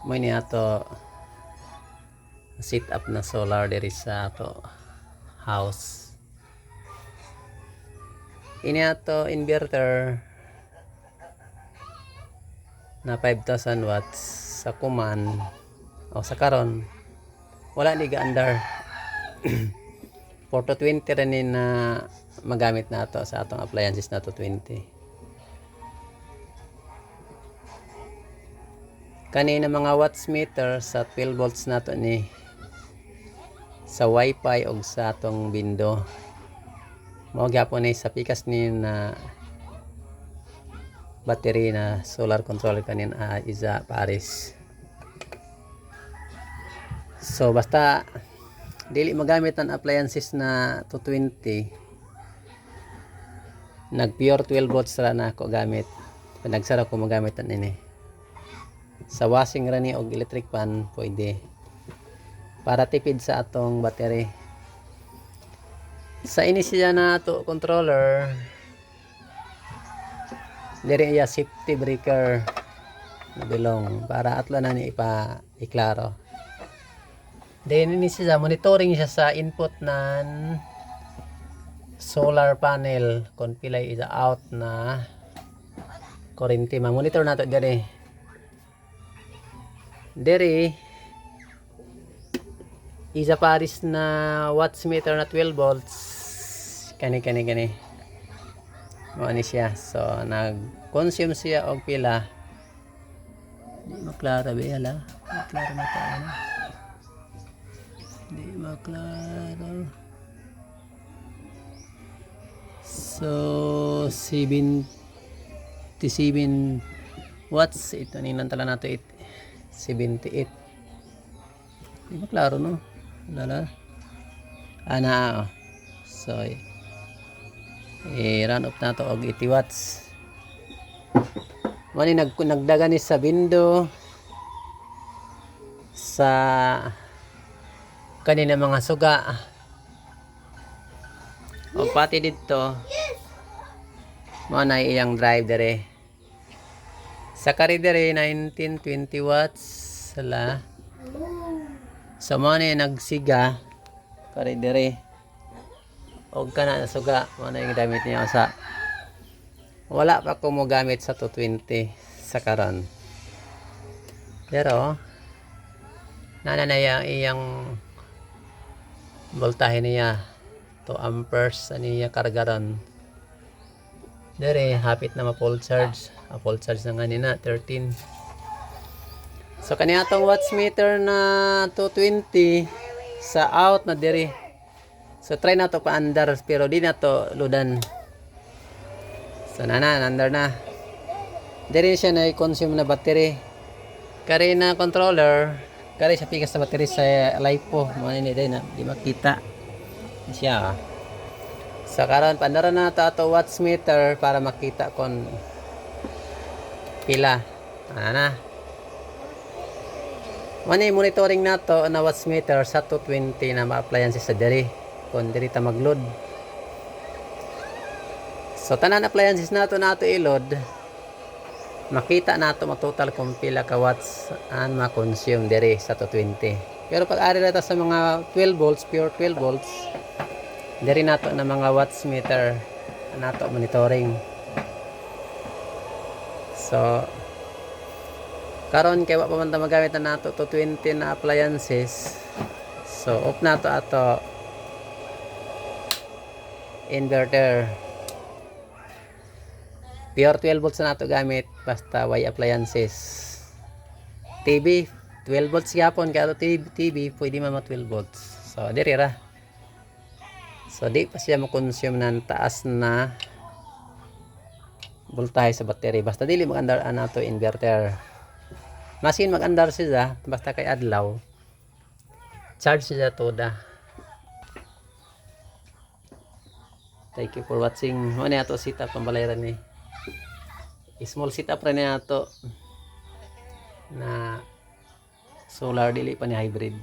mo ini ato sit up na solar diri sa ato house. Ini ato inverter na 5,000 watts sa kuman o sa karon wala ni gaandar 4 to 20 rin na magamit na ato sa atong appliances na to 20. Kanina mga watts meter sa 12 volts nato ni sa wifi o sa atong window. Mao gyapon ni sa pikas ni na battery na solar controller kanin isa pares. So basta dili magamit ang appliances na 220, nag pure 12 volts ra na ako gamit. Pinagsara ko magamit an ini. Sa washing ra ni og electric fan pwede. Para tipid sa atong battery. Sa ini siya na to controller. Diri iya safety breaker na bilong para atla na ni iklaro. Then ini siya monitoring siya sa input nan solar panel kung pilay isa out na kuryente. Monitor nato diri. Diri isa paris na watts meter na 12 volts. Kani. Mo ni siya. So nag-consume siya og pila. Di maklaro ba hala? Maklaro na ta ano? Di maklaro. So 77 watts ito ni nantala nato 78. Di maklaro no? Lala. Ana. So run up na to og 80 watts. Mani nagdaga ni sa window sa kanina mga suga o pati dito mo na iyang drive dere sa kari dere 1920 watts sala. So mo na nagsiga kari dere og kana suga mo na yung gamit niya sa wala pa ko mo gamit sa 220 sa karon. Pero nananaya iyang voltahe niya 2 amperes niya kargaron. Dere hapit na ma-full charge. Full charge na nga nina 13. So kaniya tong watts meter na 220 sa out na dere. So try na to pa-andar pero di na to ludan. So nandar na. Dere siya na i-consume na battery. Kari na controller, kari siya pikas sa battery sa LiPo. Mga ini din na di makita. Siya. So karon pandara na to watts meter para makita kon pila. Na. Mani monitoring nato na watts meter sa 220 na ma-appliances sa dere. Kung diri ta mag-load. So tanan appliances nato i-load. Makita nato total kung pila ka watts ang ma-consume diri sa 220. Pero pag ari ta sa mga 12 volts, pure 12 volts, diri nato na mga watts meter nato monitoring. So karon kay wa pa man ta magamit na nato 220 na appliances. So off nato ato inverter. Pure 12 volts na nato gamit basta way appliances. TV 12 volts gyapon kaya TV pwede man 12 volts. So diri ra. So di pa siya mo-consume ng taas na voltahe sa battery basta dili mag-andar nato inverter. Masin mag-andar siya basta kay adlaw. Charge siya toda. Thank you for watching. Ano na ito setup ang balayran ni. Small setup rin na ito na solar dili pa ni hybrid.